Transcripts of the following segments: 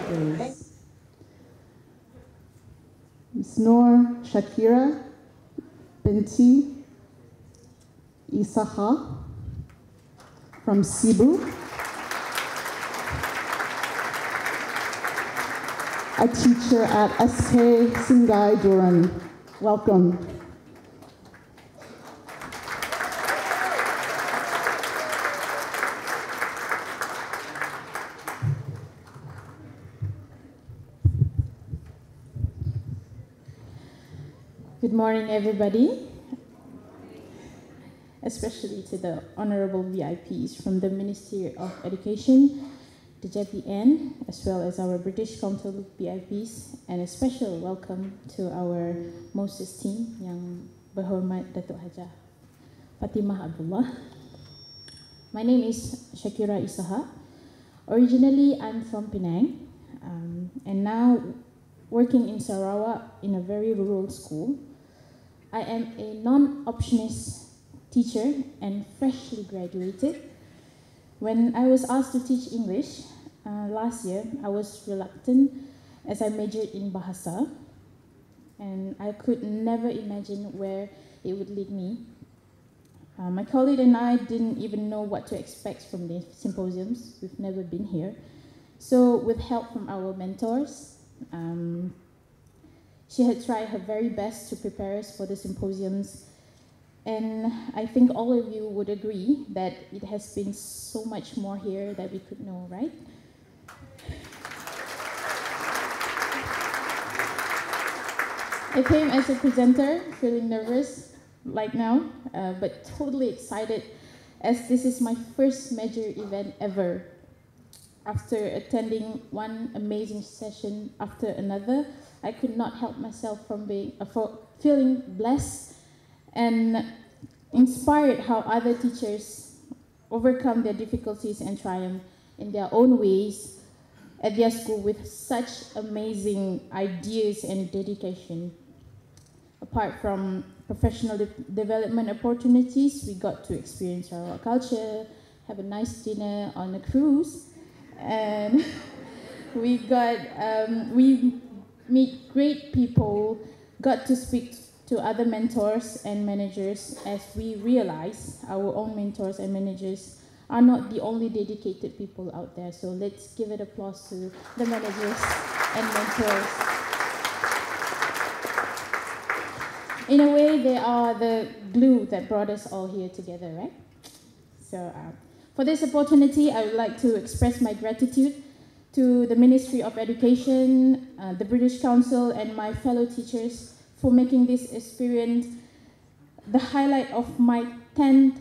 please. Ms. Noor Shakira binti Isaha from Cebu. A teacher at SK Singai Duran. Welcome. Good morning, everybody, especially to the honorable VIPs from the Ministry of Education, the JPN, as well as our British Council VIPs, and a special welcome to our most esteemed Yang Berhormat Datuk Hajah Fatimah Abdullah. My name is Shakira Isaha. Originally, I'm from Penang, and now working in Sarawak in a very rural school. I am a non-optionist teacher and freshly graduated. When I was asked to teach English last year, I was reluctant as I majored in Bahasa, and I could never imagine where it would lead me. My colleague and I didn't even know what to expect from the symposiums. We've never been here. So with help from our mentors, she had tried her very best to prepare us for the symposiums, and I think all of you would agree that it has been so much more here that we could know, right? I came as a presenter, feeling nervous like now, but totally excited as this is my first major event ever. After attending one amazing session after another, I could not help myself from feeling blessed and inspired how other teachers overcome their difficulties and triumph in their own ways at their school with such amazing ideas and dedication. Apart from professional development opportunities, we got to experience our culture, have a nice dinner on a cruise, and we meet great people, got to speak to other mentors and managers as we realize our own mentors and managers are not the only dedicated people out there. So let's give it applause to the managers and mentors. In a way, they are the glue that brought us all here together, right? So for this opportunity, I would like to express my gratitude to the Ministry of Education, the British Council, and my fellow teachers for making this experience the highlight of my 10th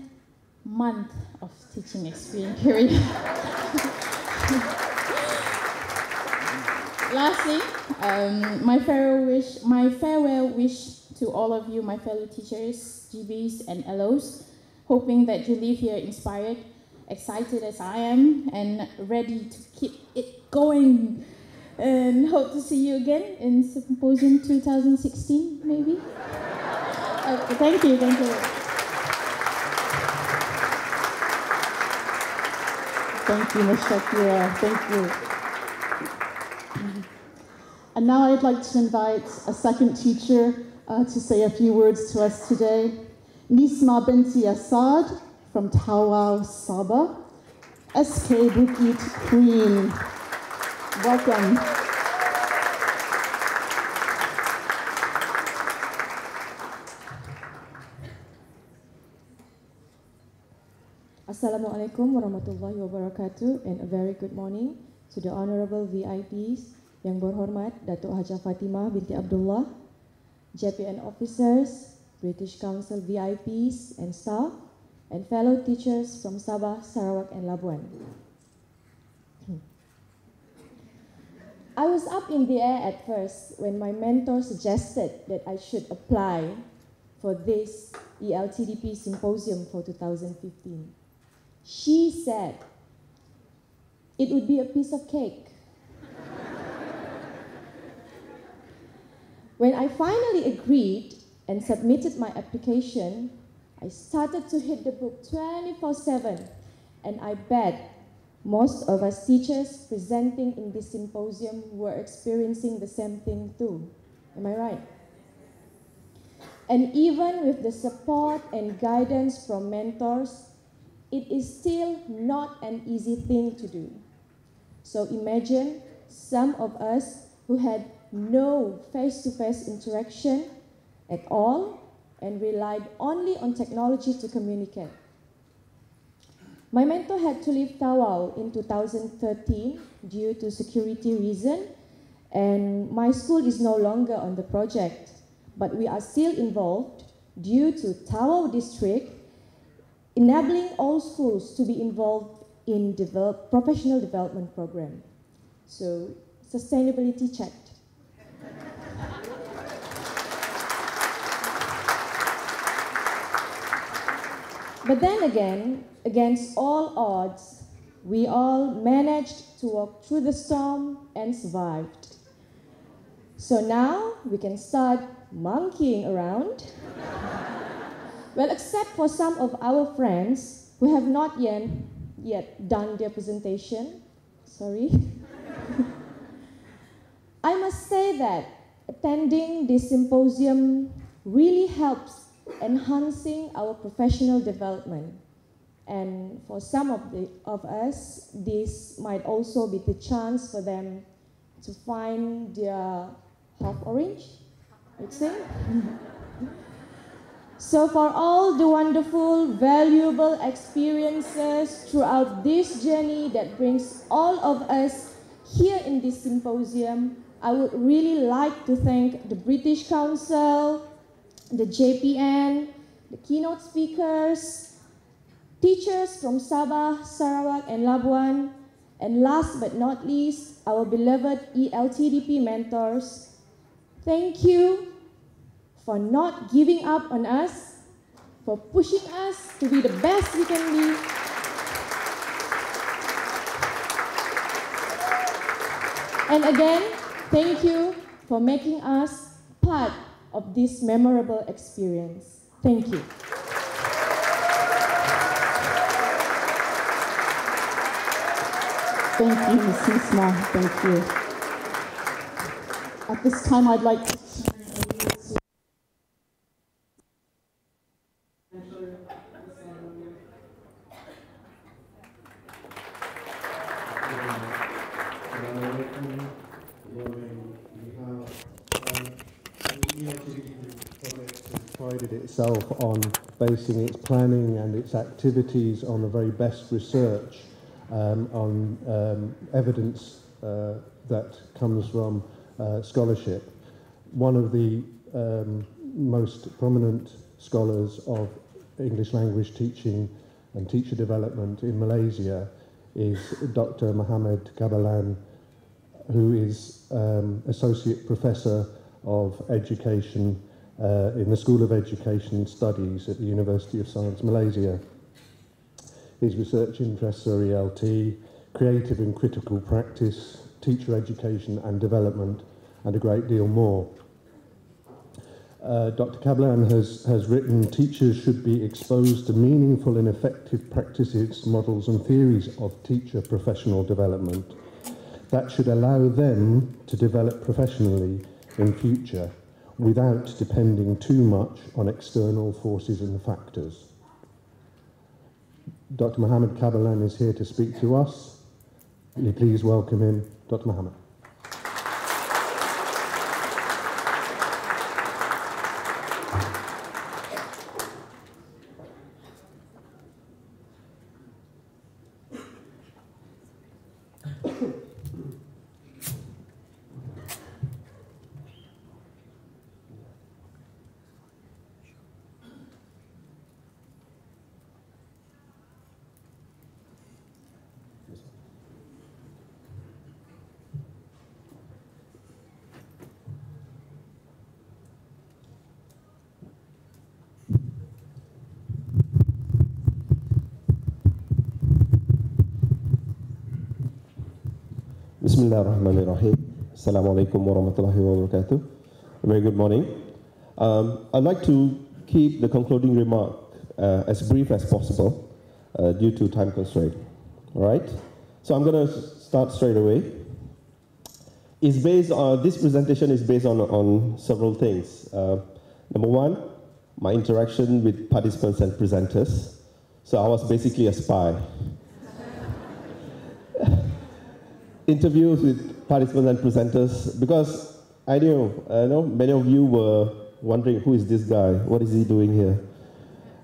month of teaching experience career. Lastly, my farewell wish to all of you, my fellow teachers, GBs, and LOs, hoping that you leave here inspired, excited as I am, and ready to keep it going. And hope to see you again in Symposium 2016, maybe? Thank you, thank you. Thank you, Ms. Shakira. Thank you. And now I'd like to invite a second teacher to say a few words to us today. Nisma binti Asad from Tawau, Sabah, SK Bukit Queen. Welcome. Assalamualaikum warahmatullahi wabarakatuh, and a very good morning to the honorable VIPs, Yang Berhormat Datuk Hajah Fatimah binti Abdullah, JPN officers, British Council VIPs and staff, and fellow teachers from Sabah, Sarawak, and Labuan. I was up in the air at first when my mentor suggested that I should apply for this ELTDP Symposium for 2015. She said it would be a piece of cake. When I finally agreed and submitted my application, I started to hit the book 24/7, and I bet Most of us teachers presenting in this symposium were experiencing the same thing too. Am I right? And even with the support and guidance from mentors, it is still not an easy thing to do. So imagine some of us who had no face-to-face interaction at all and relied only on technology to communicate. My mentor had to leave Tawau in 2013 due to security reasons, and my school is no longer on the project, but we are still involved due to Tawau district enabling all schools to be involved in professional development program. So, sustainability checked. But then again, against all odds, we all managed to walk through the storm and survived. So now we can start monkeying around. Well, except for some of our friends who have not yet done their presentation. Sorry. I must say that attending this symposium really helps enhancing our professional development. And for some of us, this might also be the chance for them to find their half orange, I'd say. So for all the wonderful, valuable experiences throughout this journey that brings all of us here in this symposium, I would really like to thank the British Council, the JPN, the keynote speakers, teachers from Sabah, Sarawak, and Labuan, and last but not least, our beloved ELTDP mentors. Thank you for not giving up on us, for pushing us to be the best we can be. And again, thank you for making us part of this memorable experience. Thank you. Thank you, Ms. Nisma. Thank you. At this time, I'd like to prided itself on basing its planning and its activities on the very best research, on evidence that comes from scholarship. One of the most prominent scholars of English language teaching and teacher development in Malaysia is Dr. Muhammad Kabalan, who is Associate Professor of Education in the School of Education Studies at the University of Science Malaysia. His research interests are ELT, creative and critical practice, teacher education and development, and a great deal more. Dr. Kablan has written, teachers should be exposed to meaningful and effective practices, models and theories of teacher professional development that should allow them to develop professionally in future without depending too much on external forces and factors. Dr. Muhammad Kabalan is here to speak to us. Will you please welcome him, Dr. Muhammad. Bismillahirrahmanirrahim. Assalamualaikum warahmatullahi wabarakatuh. A very good morning. I'd like to keep the concluding remark as brief as possible due to time constraint. All right? So I'm going to start straight away. This presentation is based on several things. Number one, my interaction with participants and presenters. So I was basically a spy. Interviews with participants and presenters, because I know many of you were wondering, who is this guy? What is he doing here?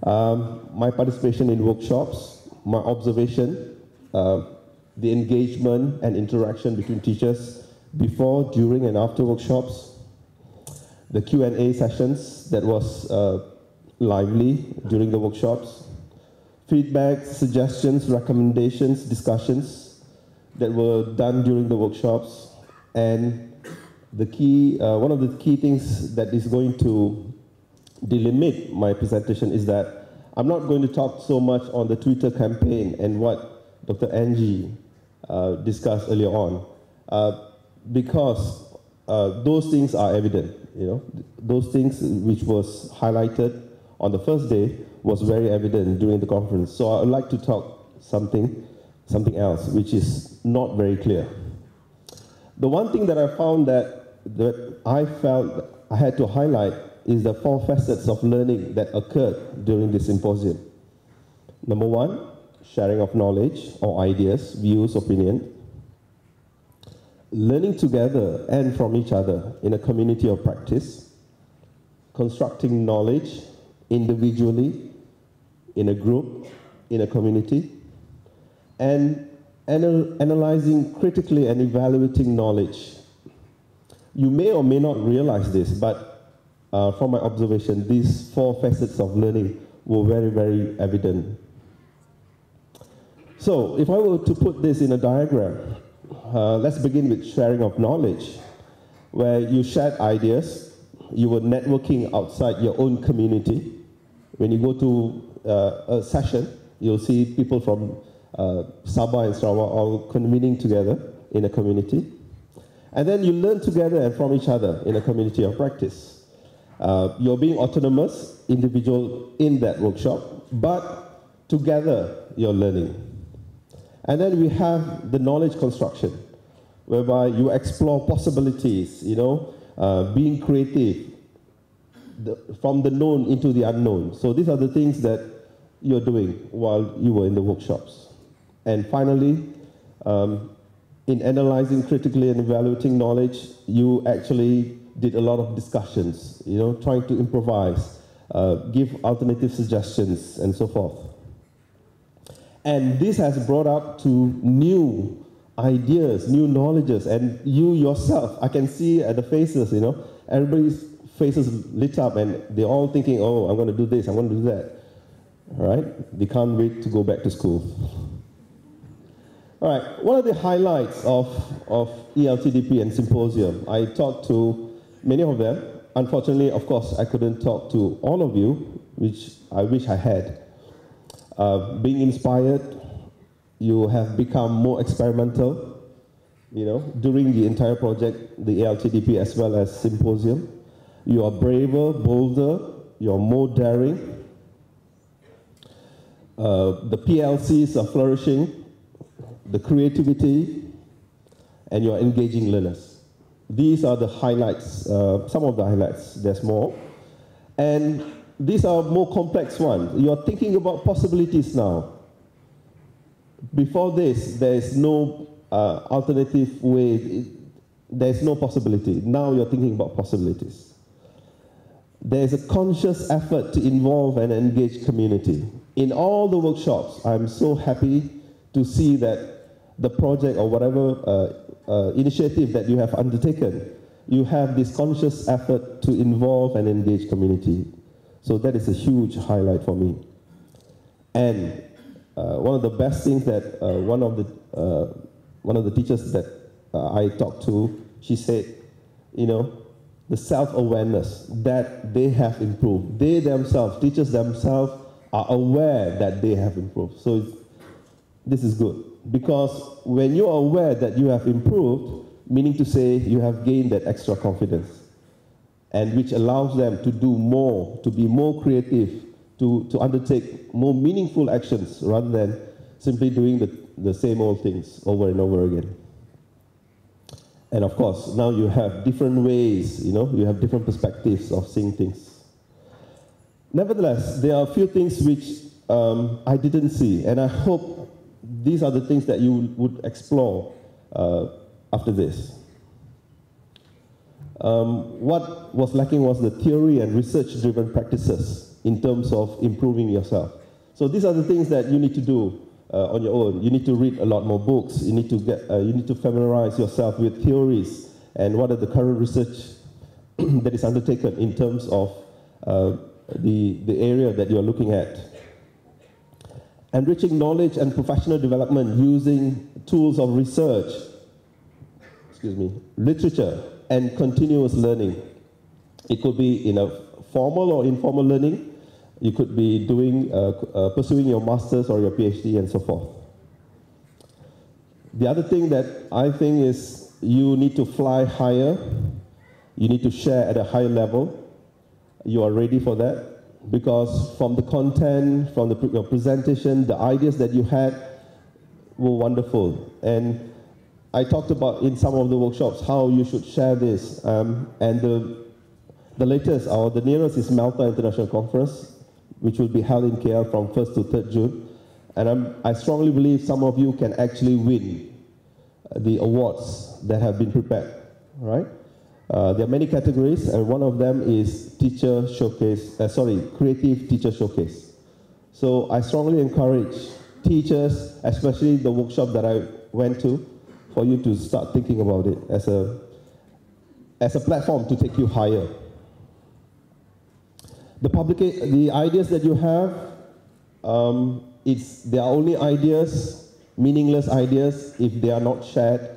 My participation in workshops, my observation, the engagement and interaction between teachers before, during, and after workshops, the Q&A sessions that was lively during the workshops, feedback, suggestions, recommendations, discussions that were done during the workshops, and one of the key things that is going to delimit my presentation is that I'm not going to talk so much on the Twitter campaign and what Dr. Angie discussed earlier on, because those things are evident. Those things which was highlighted on the first day was very evident during the conference. So I'd like to talk something else, which is not very clear. The one thing that I found that I felt I had to highlight is the 4 facets of learning that occurred during this symposium. Number one, sharing of knowledge or ideas, views, opinion. Learning together and from each other in a community of practice. Constructing knowledge individually, in a group, in a community. And analyzing critically and evaluating knowledge. You may or may not realize this, but from my observation, these 4 facets of learning were very, very evident. So if I were to put this in a diagram, let's begin with sharing of knowledge, where you shared ideas, you were networking outside your own community. When you go to a session, you'll see people from Sabah and Sarawak all convening together in a community. And then you learn together and from each other in a community of practice. You're being autonomous, individual in that workshop, but together you're learning. And then we have the knowledge construction, whereby you explore possibilities, being creative, from the known into the unknown. So these are the things that you're doing while you were in the workshops. And finally, in analyzing critically and evaluating knowledge, you actually did a lot of discussions, trying to improvise, give alternative suggestions, and so forth. And this has brought up to new ideas, new knowledges, and you yourself, I can see at the faces, everybody's faces lit up, and they're all thinking, oh, I'm going to do this, I'm going to do that. All right? They can't wait to go back to school. All right, what are the highlights of ELTDP and Symposium? I talked to many of them. Unfortunately, of course, I couldn't talk to all of you, which I wish I had. Being inspired, you have become more experimental, during the entire project, the ELTDP as well as Symposium. You are braver, bolder, you're more daring. The PLCs are flourishing. The creativity, and your engaging learners. These are the highlights, some of the highlights. There's more. And these are more complex ones. You're thinking about possibilities now. Before this, there is no alternative way. There's no possibility. Now you're thinking about possibilities. There's a conscious effort to involve and engage community. In all the workshops, I'm so happy to see that the project or whatever initiative that you have undertaken, you have this conscious effort to involve and engage community. So that is a huge highlight for me. And one of the best things that one of the teachers that I talked to, she said, the self-awareness that they have improved. They themselves, teachers themselves, are aware that they have improved. So this is good. Because when you are aware that you have improved, meaning to say you have gained that extra confidence, and which allows them to do more, to be more creative, to undertake more meaningful actions rather than simply doing the same old things over and over again. And of course, now you have different ways, you have different perspectives of seeing things. Nevertheless, there are a few things which I didn't see, and I hope these are the things that you would explore after this. What was lacking was the theory and research-driven practices in terms of improving yourself. So these are the things that you need to do on your own. You need to read a lot more books. You need to familiarize yourself with theories and what are the current research that is undertaken in terms of the area that you are looking at. Enriching knowledge and professional development using tools of research, literature, and continuous learning. It could be in a formal or informal learning. You could be pursuing your master's or your PhD and so forth. The other thing that I think is you need to fly higher. You need to share at a higher level. You are ready for that because from the content, from your presentation, the ideas that you had were wonderful. And I talked about in some of the workshops how you should share this. And the latest, or the nearest, is Malta International Conference, which will be held in KL from 1st to 3rd June. And I strongly believe some of you can actually win the awards that have been prepared, right? There are many categories, and one of them is Creative Teacher Showcase. So I strongly encourage teachers, especially the workshop that I went to, for you to start thinking about it as a platform to take you higher. The ideas that you have, they are only ideas, meaningless ideas, if they are not shared.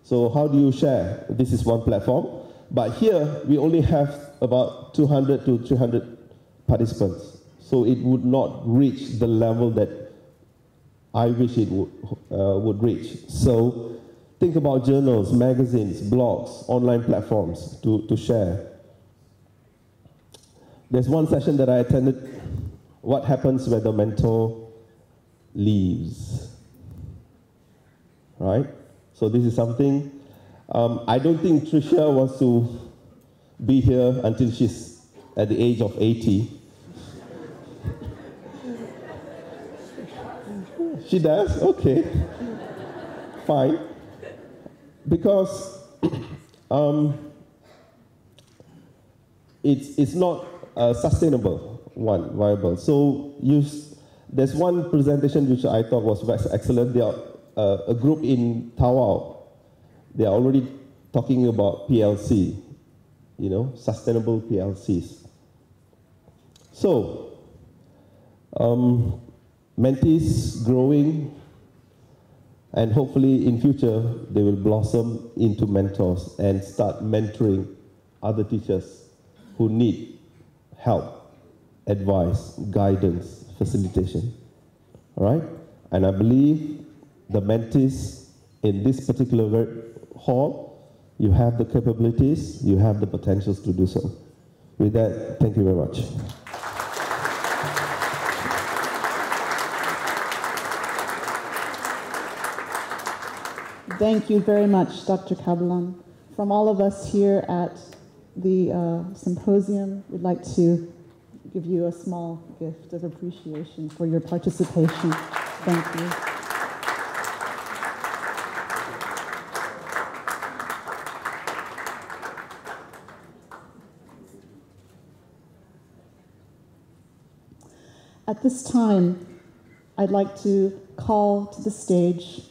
So how do you share? This is one platform. But here, we only have about 200 to 300 participants. So it would not reach the level that I wish it would reach. So think about journals, magazines, blogs, online platforms to share. There's one session that I attended, what happens when the mentor leaves, right? So this is something, I don't think Tricia wants to be here until she's at the age of 80. She does? Okay. Fine. Because it's not sustainable, viable. So there's one presentation which I thought was excellent. There are a group in Tawau. They are already talking about PLC, sustainable PLCs. So, mentees growing, and hopefully in future they will blossom into mentors and start mentoring other teachers who need help, advice, guidance, facilitation. All right? And I believe the mentees in this particular hall, you have the capabilities, you have the potentials to do so. With that, thank you very much. Thank you very much, Dr. Kabalan. From all of us here at the symposium, we'd like to give you a small gift of appreciation for your participation. Thank you. At this time, I'd like to call to the stage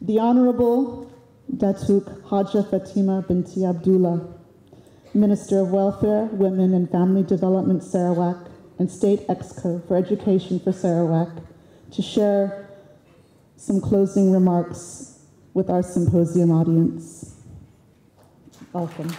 the Honorable Datuk Haja Fatima binti Abdullah, Minister of Welfare, Women and Family Development, Sarawak, and State Exco for Education for Sarawak, to share some closing remarks with our symposium audience. Welcome.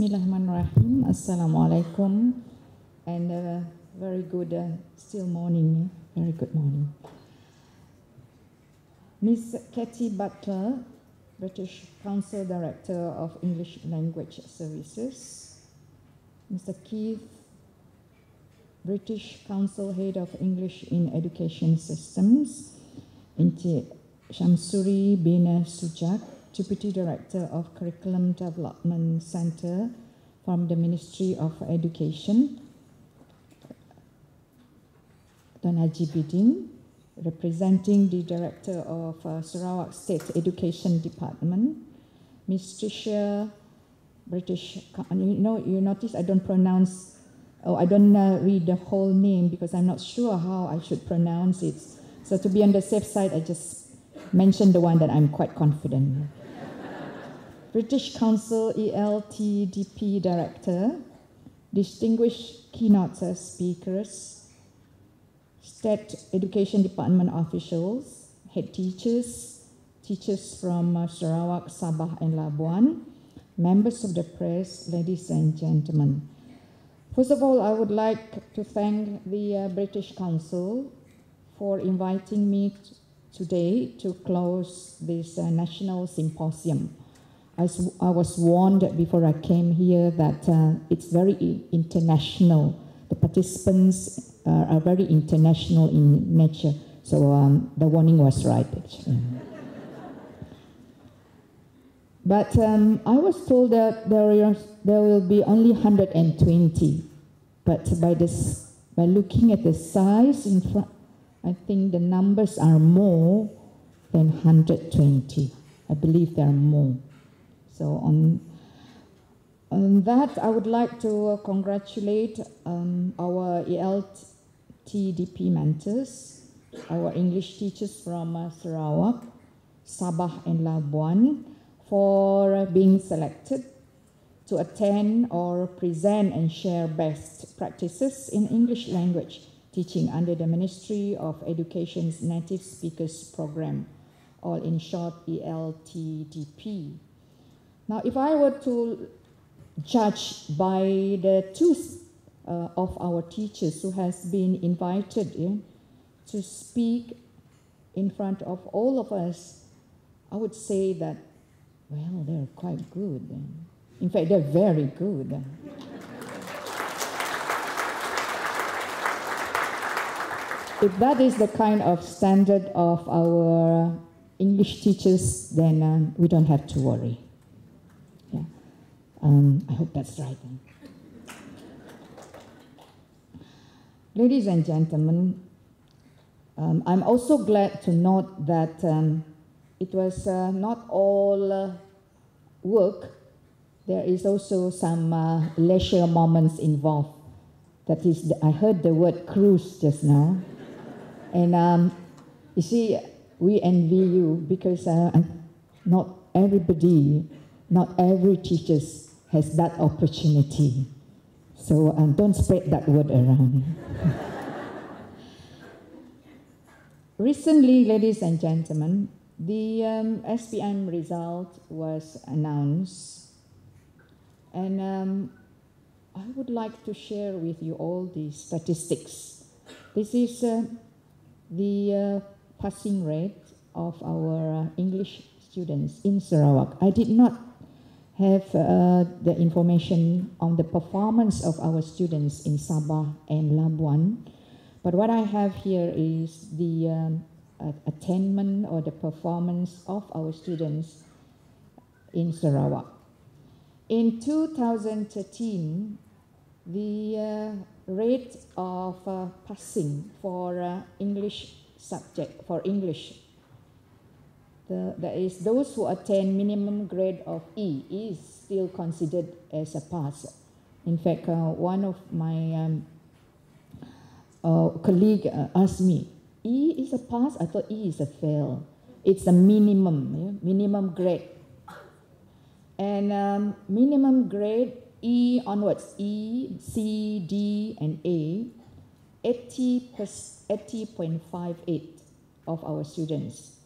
Bismillahirrahmanirrahim. Assalamualaikum. And very good, still morning, very good morning. Ms. Katie Butler, British Council Director of English Language Services. Mr. Keith, British Council Head of English in Education Systems. Encik Shamsuri bin Sujak, Deputy Director of Curriculum Development Center from the Ministry of Education. Tuan Haji Bidin, representing the Director of Sarawak State Education Department. Ms. Tricia, British, you notice I don't pronounce, I don't read the whole name because I'm not sure how I should pronounce it. So to be on the safe side, I just mention the one that I'm quite confident. British Council ELTDP Director, distinguished keynote speakers, State Education Department officials, head teachers, teachers from Sarawak, Sabah and Labuan, members of the press, ladies and gentlemen. First of all, I would like to thank the British Council for inviting me today to close this national symposium. I was warned before I came here that it's very international. The participants are very international in nature, so the warning was right, actually. But I was told that there will be only 120, but by looking at the size in front, I think the numbers are more than 120. I believe there are more. So on that, I would like to congratulate our ELTDP mentors, our English teachers from Sarawak, Sabah and Labuan for being selected to attend or present and share best practices in English language teaching under the Ministry of Education's Native Speakers Program, or in short ELTDP. Now, if I were to judge by the two of our teachers who has been invited to speak in front of all of us, I would say that, well, they're quite good. In fact, they're very good. If that is the kind of standard of our English teachers, then we don't have to worry. Yeah. I hope that's right. Ladies and gentlemen, I'm also glad to note that it was not all work. There is also some leisure moments involved. That is, I heard the word cruise just now. And you see, we envy you because not everybody, not every teacher has that opportunity. So don't spread that word around. Recently, ladies and gentlemen, the SPM result was announced. And I would like to share with you all the statistics. This is the passing rate of our English students in Sarawak. I did not have the information on the performance of our students in Sabah and Labuan, but what I have here is the attainment or the performance of our students in Sarawak. In 2013, the rate of passing for English subject, for English, that is those who attain minimum grade of E is still considered as a pass. In fact, one of my colleague asked me, E is a pass? I thought E is a fail. It's a minimum, minimum grade. And minimum grade, E onwards, E, C, D, and A, 80.58 of our students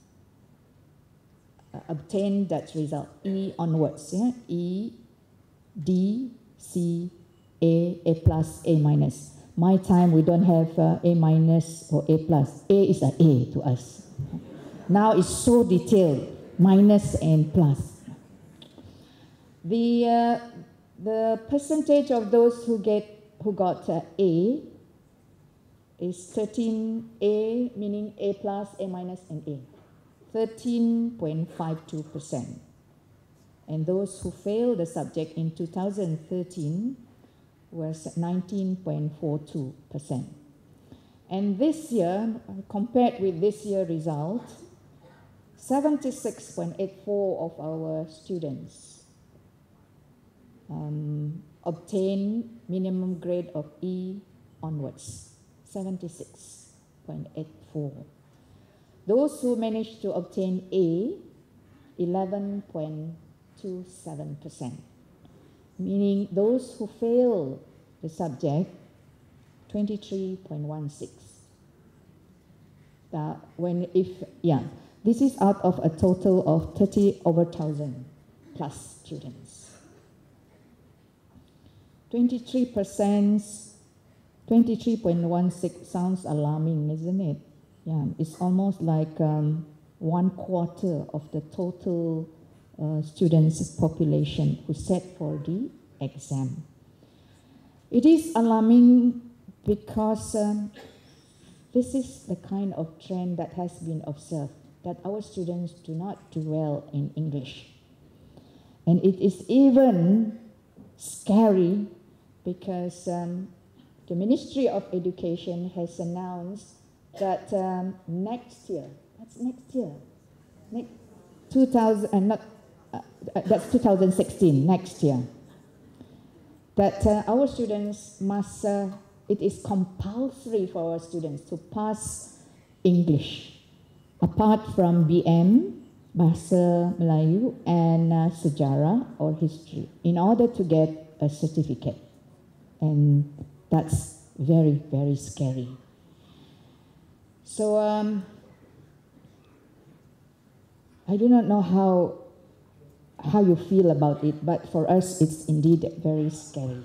obtain that result, E onwards, E, D, C, A plus, A minus. My time, we don't have A minus or A plus. A is an A to us. Now it's so detailed, minus and plus. The percentage of those who got A is 13A, meaning A plus, A minus, and A. 13.52%. And those who failed the subject in 2013 was 19.42%. And this year, compared with this year's result, 76.84% of our students obtain minimum grade of E onwards, 76.84%. Those who managed to obtain A, 11.27%, meaning those who fail the subject, 23.16%. This is out of a total of 30 over 1,000 plus students. 23.16 sounds alarming, isn't it? Yeah, it's almost like 1/4 of the total students' population who sat for the exam. It is alarming because this is the kind of trend that has been observed, that our students do not do well in English. And it is even scary because the Ministry of Education has announced that next year, that's 2016, next year, that our students must, it is compulsory for our students to pass English, apart from BM, Bahasa Melayu, and Sejarah or History, in order to get a certificate. And that's very, very scary. So I do not know how you feel about it, but for us it's indeed very scary.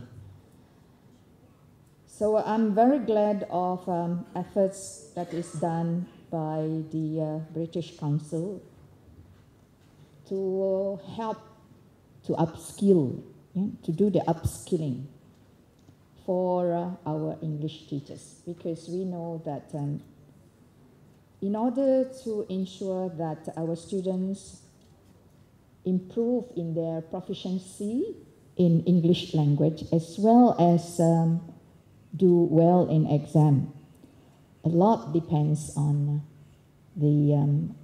So I'm very glad of efforts that is done by the British Council to help to upskill, to do the upskilling for our English teachers, because we know that in order to ensure that our students improve in their proficiency in English language as well as do well in exam, a lot depends on the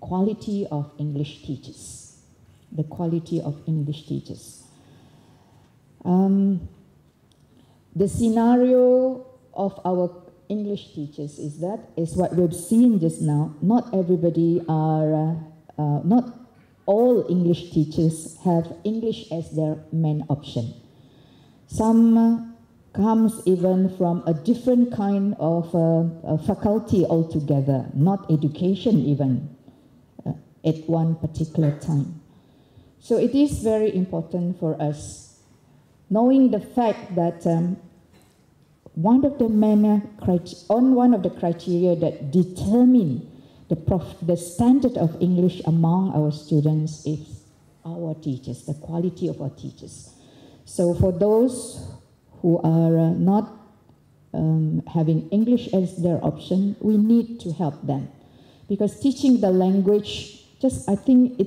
quality of English teachers. The quality of English teachers. The scenario of our English teachers is what we've seen just now. Not everybody are, not all English teachers have English as their main option. Some comes even from a different kind of faculty altogether, not education even, at one particular time. So it is very important for us, knowing the fact that one of the criteria that determine the standard of English among our students is our teachers, the quality of our teachers. So for those who are not having English as their option, we need to help them, because teaching the language, I think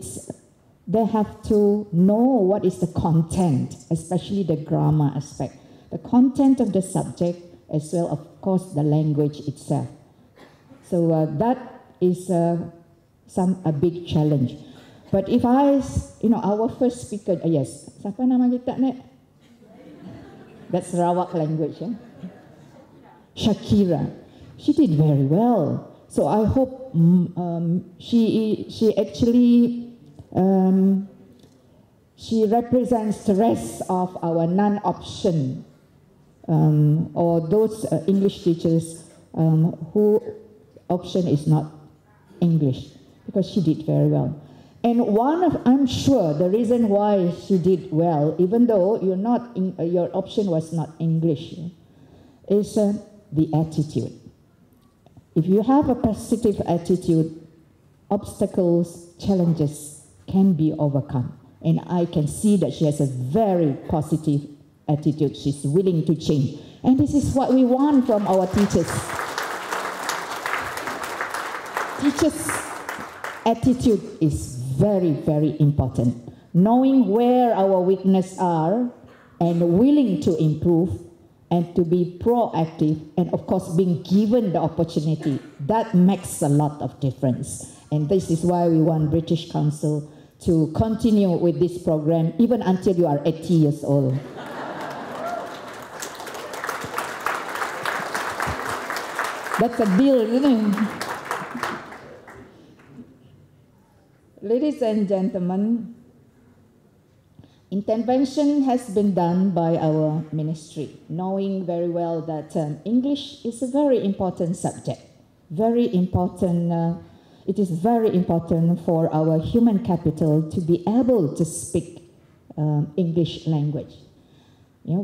they have to know what is the content, especially the grammar aspect, the content of the subject, as well, of course, the language itself. So that is a big challenge. But if our first speaker, yes, siapa nama kita, Nek? That's Sarawak language, yeah? Shakira. She did very well. So I hope she actually she represents the rest of our non-option or those English teachers who option is not English, because she did very well. And I'm sure the reason why she did well, even though your option was not English, is the attitude. If you have a positive attitude, obstacles, challenges can be overcome. And I can see that she has a very positive attitude. She's willing to change. And this is what we want from our teachers. Teachers' attitude is very, very important. Knowing where our weaknesses are and willing to improve and to be proactive and of course being given the opportunity, that makes a lot of difference. And this is why we want British Council to continue with this program even until you are 80 years old. That's a deal, isn't it? Ladies and gentlemen, intervention has been done by our ministry, knowing very well that English is a very important subject, very important. It is very important for our human capital to be able to speak English language,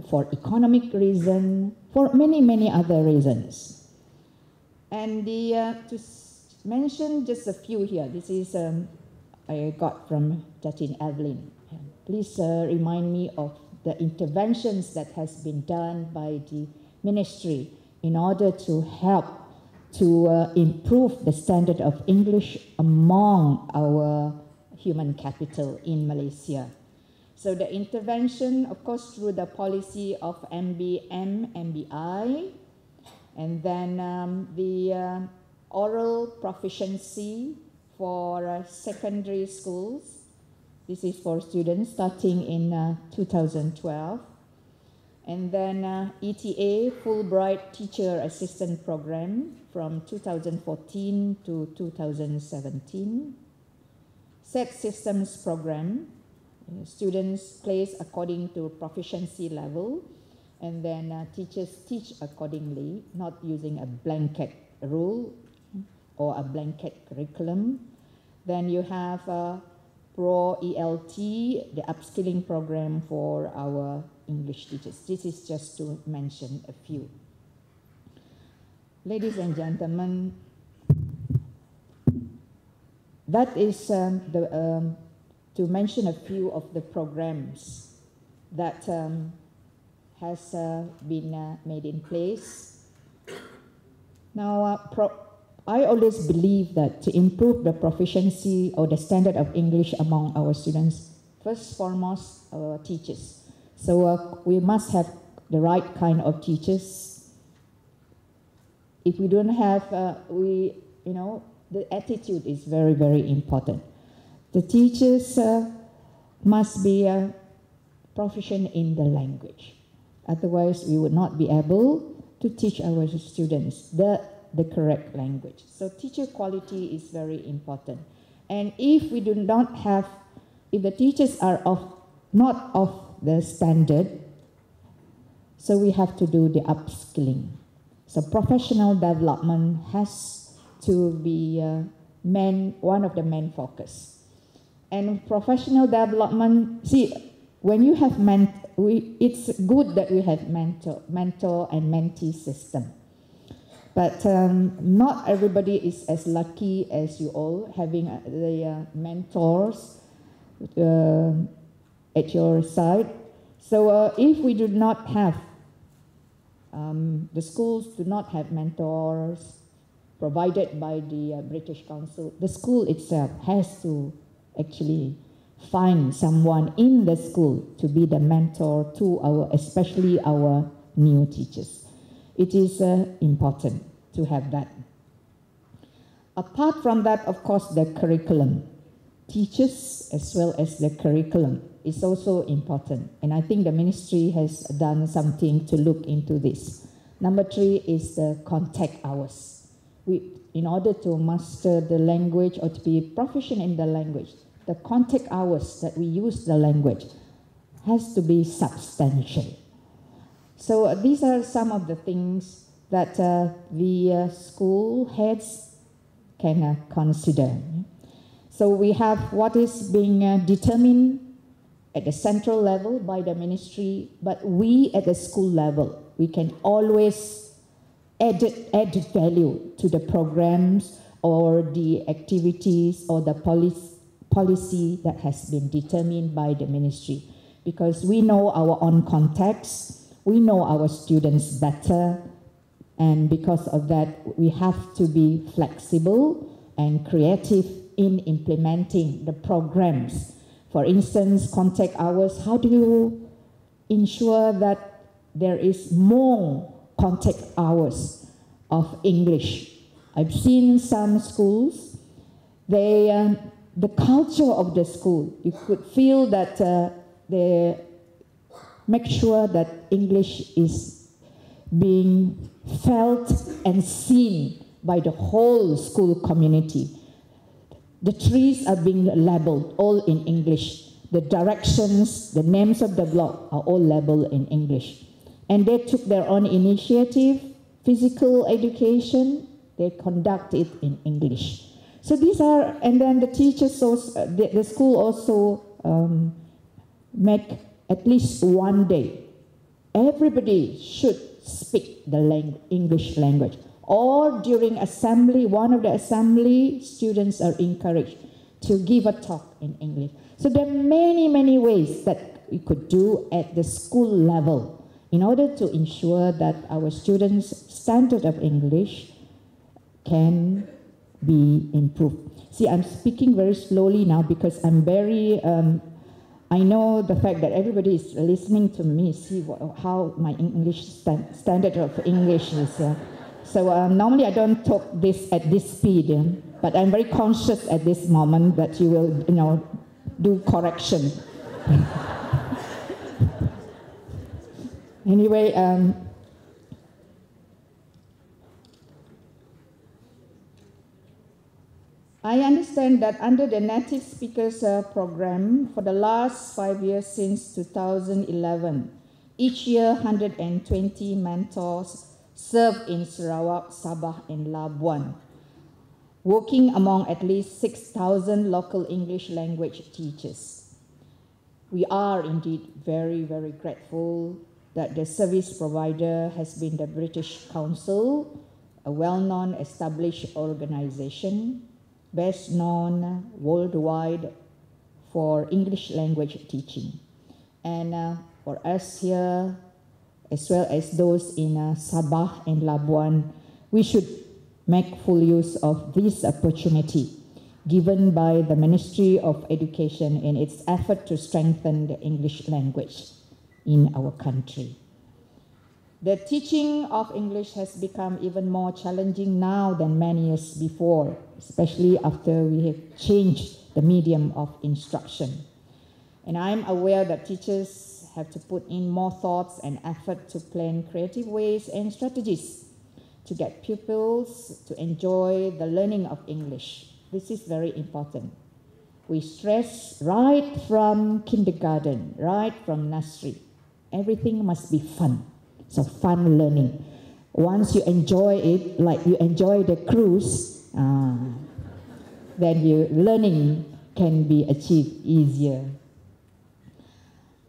for economic reason, for many, many other reasons. And to mention just a few here, this is I got from Jatin Evelyn. Please remind me of the interventions that has been done by the ministry in order to help to improve the standard of English among our human capital in Malaysia. So the intervention, of course, through the policy of MBM, MBI, and then the oral proficiency for secondary schools. This is for students starting in 2012. And then ETA, Fulbright Teacher Assistant Program from 2014 to 2017. Set Systems Program, students placed according to proficiency level, and then teachers teach accordingly, not using a blanket rule or a blanket curriculum. Then you have Pro ELT, the upskilling program for our English teachers. This is just to mention a few. Ladies and gentlemen, that is to mention a few of the programs that has been made in place. Now, I always believe that to improve the proficiency or the standard of English among our students, first foremost, our teachers. So we must have the right kind of teachers. If we don't have, the attitude is very, very important. The teachers must be proficient in the language. Otherwise, we would not be able to teach our students the correct language. So teacher quality is very important. And if we do not have, if the teachers are not of the standard, so we have to do the upskilling. So professional development has to be one of the main focus. And professional development, when you have it's good that we have mentor and mentee system. But not everybody is as lucky as you all, having the mentors at your side. So if we do not have, the schools do not have mentors provided by the British Council, the school itself has to actually find someone in the school to be the mentor to especially our new teachers. It is important to have that. Apart from that, of course, the curriculum. Teachers as well as the curriculum is also important. And I think the ministry has done something to look into this. Number 3 is the contact hours. In order to master the language or to be proficient in the language, the contact hours that we use the language has to be substantial. So these are some of the things that the school heads can consider. So we have what is being determined at the central level by the ministry, but we at the school level, we can always add value to the programs or the activities or the policy that has been determined by the ministry. Because we know our own context, we know our students better, and because of that, we have to be flexible and creative in implementing the programs. For instance, contact hours, how do you ensure that there is more contact hours of English? I've seen some schools, the culture of the school, you could feel that they make sure that English is being felt and seen by the whole school community. The trees are being labeled all in English. The directions, the names of the block are all labeled in English. And they took their own initiative, physical education, they conduct it in English. So these are, and then the teachers, the school also make at least one day. Everybody should speak the English language. Or during assembly, one of the assembly, students are encouraged to give a talk in English. So there are many, many ways that we could do at the school level in order to ensure that our students' standard of English can be improved. See, I'm speaking very slowly now because I'm very, I know the fact that everybody is listening to me, see how my English standard of English is. So normally I don't talk this at this speed, but I'm very conscious at this moment that you will, do correction. Anyway, I understand that under the Native Speakers Program, for the last 5 years since 2011, each year 120 mentors serve in Sarawak, Sabah, and Labuan, working among at least 6,000 local English language teachers. We are indeed very, very grateful that the service provider has been the British Council, a well-known established organization, best known worldwide for English language teaching. And for us here, as well as those in Sabah and Labuan, we should make full use of this opportunity given by the Ministry of Education in its effort to strengthen the English language in our country. The teaching of English has become even more challenging now than many years before, especially after we have changed the medium of instruction. And I'm aware that teachers have to put in more thoughts and effort to plan creative ways and strategies to get pupils to enjoy the learning of English. This is very important. We stress right from kindergarten, right from nursery, everything must be fun. So fun learning. Once you enjoy it, like you enjoy the cruise, then your learning can be achieved easier.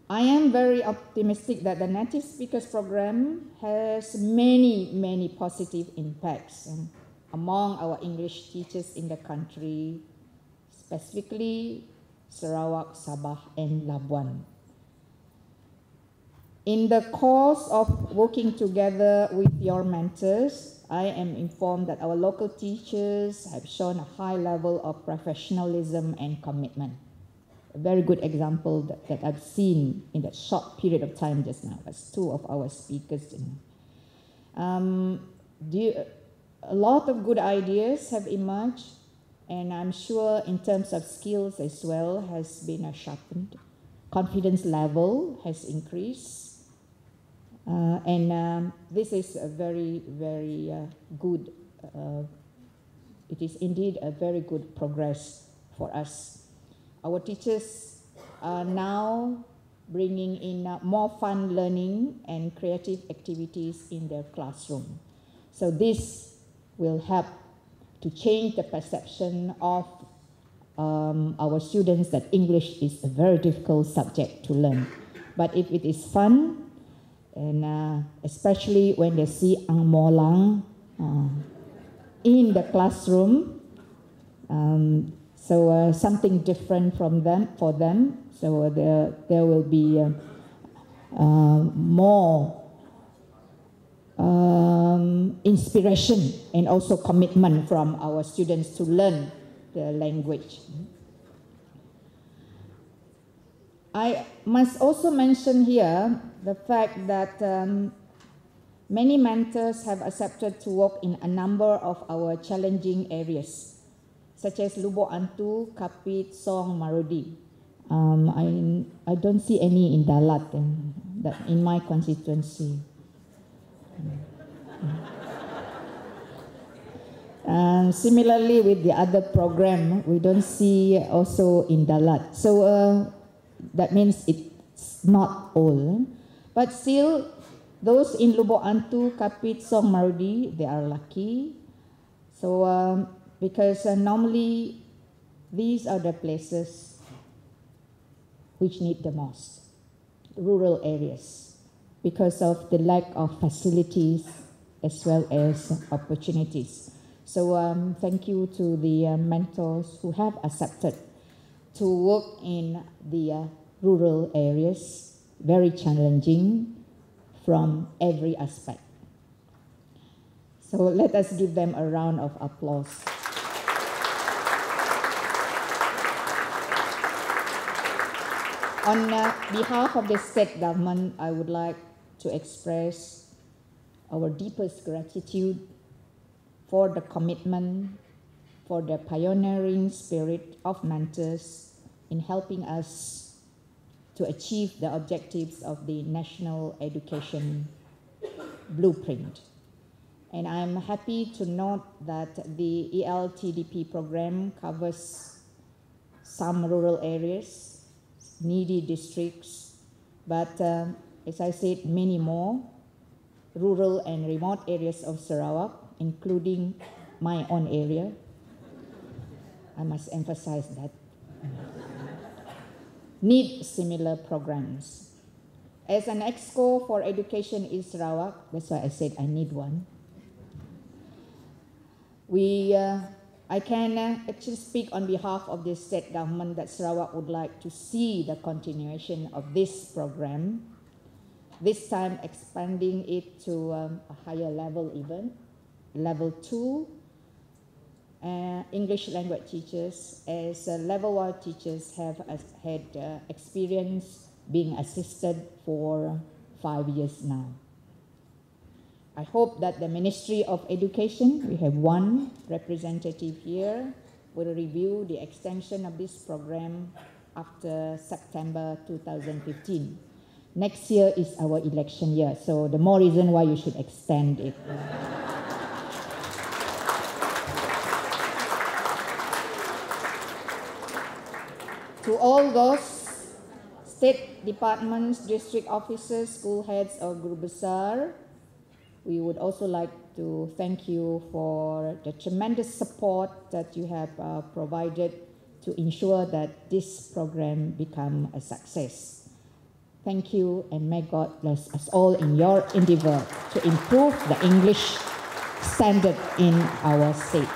I am very optimistic that the Native Speakers Program has many, many positive impacts among our English teachers in the country, specifically Sarawak, Sabah, and Labuan. In the course of working together with your mentors, I am informed that our local teachers have shown a high level of professionalism and commitment. A very good example that I've seen in that short period of time just now, as two of our speakers. A lot of good ideas have emerged, and I'm sure in terms of skills as well has been sharpened. Confidence level has increased, and this is a very, very good, it is indeed a very good progress for us. Our teachers are now bringing in more fun learning and creative activities in their classroom. So this will help to change the perception of our students that English is a very difficult subject to learn. But if it is fun, and especially when they see Ang Mo Lang in the classroom, so something different from them for them. So there will be more inspiration and also commitment from our students to learn the language. I must also mention here the fact that many mentors have accepted to work in a number of our challenging areas, such as Lubuk Antu, Kapit, Song, Marudi. I don't see any in Dalat in my constituency. Similarly with the other program, we don't see also in Dalat. So that means it's not all. But still, those in Lubuk Antu, Kapit, Song, Marudi, they are lucky. So because normally these are the places which need the most, rural areas, because of the lack of facilities as well as opportunities. So thank you to the mentors who have accepted to work in the rural areas, very challenging from every aspect. So let us give them a round of applause. On behalf of the state government, I would like to express our deepest gratitude for the commitment, for the pioneering spirit of mentors in helping us to achieve the objectives of the National Education Blueprint. And I'm happy to note that the ELTDP program covers some rural areas, needy districts, but as I said, many more rural and remote areas of Sarawak, including my own area. I must emphasize that. Need similar programs. As an EXCO for education in Sarawak, that's why I said I need one. I can actually speak on behalf of the state government that Sarawak would like to see the continuation of this program, this time expanding it to a higher level even, level 2, English language teachers, as level 1 teachers have had experience being assisted for 5 years now. I hope that the Ministry of Education, we have one representative here, will review the extension of this program after September 2015. Next year is our election year, so the more reason why you should extend it. To all those state departments, district officers, school heads, or guru besar, we would also like to thank you for the tremendous support that you have provided to ensure that this program become a success. Thank you, and may God bless us all in your endeavor to improve the English standard in our state.